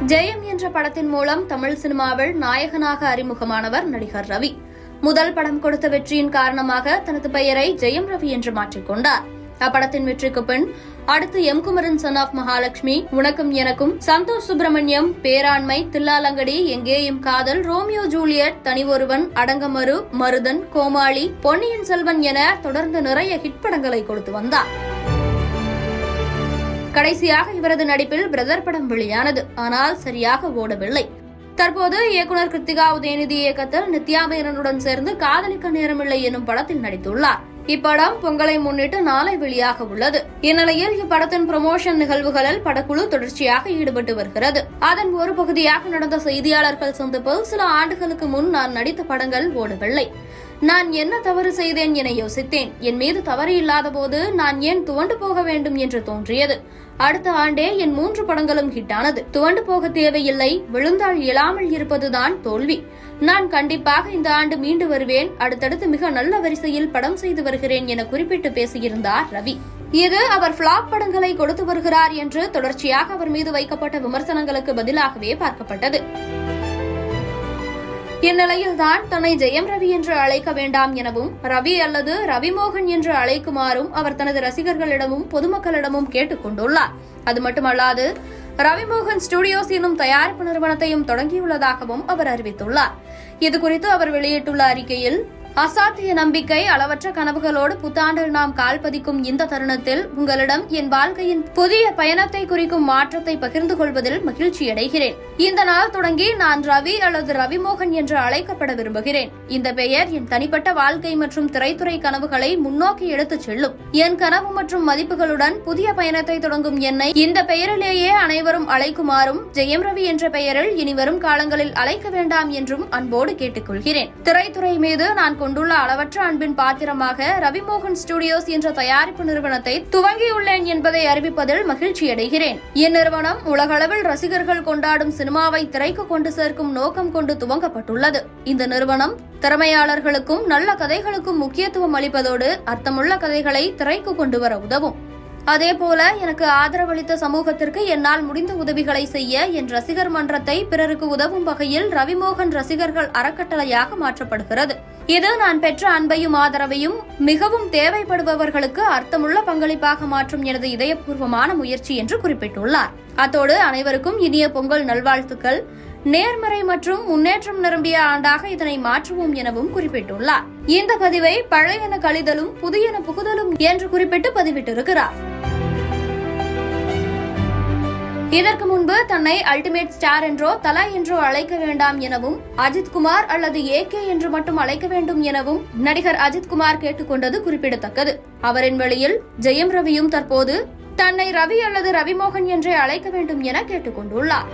ஜெயம் என்ற படத்தின் மூலம் தமிழ் சினிமாவில் நாயகனாக அறிமுகமானவர் நடிகர் ரவி. முதல் படம் கொடுத்த வெற்றியின் காரணமாக தனது பெயரை ஜெயம் ரவி என்று மாற்றிக்கொண்டார். அப்படத்தின் வெற்றிக்கு பின் அடுத்து M Kumaran son of Mahalakshmi, உனக்கும் எனக்கும், சந்தோஷ் சுப்பிரமணியம், பேராண்மை, தில்லாலங்கடி, எங்கேயும் காதல், ரோமியோ ஜூலியட், தனி ஒருவன், அடங்கமரு, மருதன், கோமாளி, பொன்னியின் செல்வன் என தொடர்ந்து நிறைய ஹிட் படங்களை கொடுத்து வந்தார். கடைசியாக இவரது நடிப்பில் பிரதர் படம் வெளியானது. ஆனால் சரியாக ஓடவில்லை. தற்போது இயக்குநர் கிருத்திகா உதயநிதி இயக்கத்தில் நித்யா மேனனுடன் சேர்ந்து காதலிக்க நேரமில்லை எனும் படத்தில் நடித்துள்ளார். இப்படம் பொங்கலை முன்னிட்டு நாளை வெளியாக உள்ளது. இந்நிலையில் இப்படத்தின் ப்ரமோஷன் நிகழ்வுகளில் படக்குழு தொடர்ச்சியாக ஈடுபட்டு வருகிறது. அதன் ஒரு பகுதியாக நடந்த செய்தியாளர்கள் சந்திப்பில் சில ஆண்டுகளுக்கு முன் நான் நடித்த படங்கள் ஓடவில்லை. நான் என்ன தவறு செய்தேன் என யோசித்தேன். என் மீது தவறு இல்லாத போது நான் ஏன் துவண்டு போக வேண்டும் என்று தோன்றியது. அடுத்த ஆண்டே என் 3 படங்களும் ஹிட்டானது. துவண்டு போக தேவையில்லை, விழுந்தால் எழாமல் இருப்பதுதான் தோல்வி. நான் கண்டிப்பாக இந்த ஆண்டு மீண்டு வருவேன். அடுத்தடுத்து மிக நல்ல வரிசையில் படம் செய்து வருகிறேன் என குறிப்பிட்டு பேசியிருந்தார் ரவி. இது அவர் பிளாப் படங்களை கொடுத்து வருகிறார் என்று தொடர்ச்சியாக அவர் மீது வைக்கப்பட்ட விமர்சனங்களுக்கு பதிலாகவே பார்க்கப்பட்டது. இந்நிலையில்தான் தன்னை ஜெயம் ரவி என்று அழைக்க வேண்டாம் எனவும், ரவி அல்லது ரவிமோகன் என்று அழைக்குமாறும் அவர் தனது ரசிகர்களிடமும் பொதுமக்களிடமும் கேட்டுக் கொண்டுள்ளார். அது மட்டுமல்லாது ரவிமோகன் ஸ்டுடியோஸ் எனும் தயாரிப்பு நிறுவனத்தையும் தொடங்கியுள்ளதாகவும் அவர் அறிவித்துள்ளார். இதுகுறித்து அவர் வெளியிட்டுள்ள அறிக்கையில், அசாத்திய நம்பிக்கை, அளவற்ற கனவுகளோடு புத்தாண்டில் நாம் கால் பதிக்கும் இந்த தருணத்தில் உங்களிடம் என் வாழ்க்கையின் புதிய பயணத்தை குறிக்கும் மாற்றத்தை பகிர்ந்து கொள்வதில் மகிழ்ச்சியடைகிறேன். இந்த நாள் தொடங்கி நான் ரவி அல்லது ரவிமோகன் என்று அழைக்கப்பட விரும்புகிறேன். இந்த பெயர் என் தனிப்பட்ட வாழ்க்கை மற்றும் திரைத்துறை கனவுகளை முன்னோக்கி எடுத்துச் செல்லும். என் கனவு மற்றும் மதிப்புகளுடன் புதிய பயணத்தை தொடங்கும் என்னை இந்த பெயரிலேயே அனைவரும் அழைக்குமாறும், ஜெயம் ரவி என்ற பெயரில் இனிவரும் காலங்களில் அழைக்க வேண்டாம் என்றும் அன்போடு கேட்டுக்கொள்கிறேன். திரைத்துறை மீது நான் கொண்டுள்ள அளவற்ற அன்பின் பாத்திரமாக ரவிமோகன் ஸ்டுடியோஸ் என்ற தயாரிப்பு நிறுவனத்தை துவங்கியுள்ளேன் என்பதை அறிவிப்பதில் மகிழ்ச்சியடைகிறேன். இந்நிறுவனம் உலகளவில் ரசிகர்கள் கொண்டாடும் சினிமாவை திரைக்கு கொண்டு சேர்க்கும் நோக்கம் கொண்டு துவங்கப்பட்டுள்ளது. இந்த நிறுவனம் திறமையாளர்களுக்கும் நல்ல கதைகளுக்கும் முக்கியத்துவம் அளிப்பதோடு அர்த்தமுள்ள கதைகளை திரைக்கு கொண்டு வர உதவும். அதேபோல எனக்கு ஆதரவளித்த சமூகத்திற்கு என்னால் முடிந்த உதவிகளை செய்ய என் ரசிகர் மன்றத்தை பிறருக்கு உதவும் வகையில் ரவிமோகன் ரசிகர்கள் அறக்கட்டளையாக மாற்றப்படுகிறது. இது நான் பெற்ற அன்பையும் ஆதரவையும் மிகவும் தேவைப்படுபவர்களுக்கு அர்த்தமுள்ள பங்களிப்பாக மாற்றும் எனது இதயபூர்வமான முயற்சி என்று குறிப்பிட்டுள்ளார். அத்தோடு அனைவருக்கும் இனிய பொங்கல் நல்வாழ்த்துக்கள். நேர்மறை மற்றும் முன்னேற்றம் நிரம்பிய ஆண்டாக இதனை மாற்றுவோம் எனவும் குறிப்பிட்டுள்ளார். இந்த பதிவை பழையன கழிதலும் புதியன புகுதலும் என்று குறிப்பிட்டு பதிவிட்டிருக்கிறார். இதற்கு முன்பு தன்னை அல்டிமேட் ஸ்டார் என்றோ தலா என்றோ அழைக்க வேண்டாம் எனவும், அஜித் குமார் அல்லது AK என்று மட்டும் அழைக்க வேண்டும் எனவும் நடிகர் அஜித் குமார் கேட்டுக்கொண்டது குறிப்பிடத்தக்கது. அவரின் வழியில் ஜெயம் ரவியும் தற்போது தன்னை ரவி அல்லது ரவிமோகன் என்றே அழைக்க வேண்டும் என கேட்டுக்கொண்டுள்ளார்.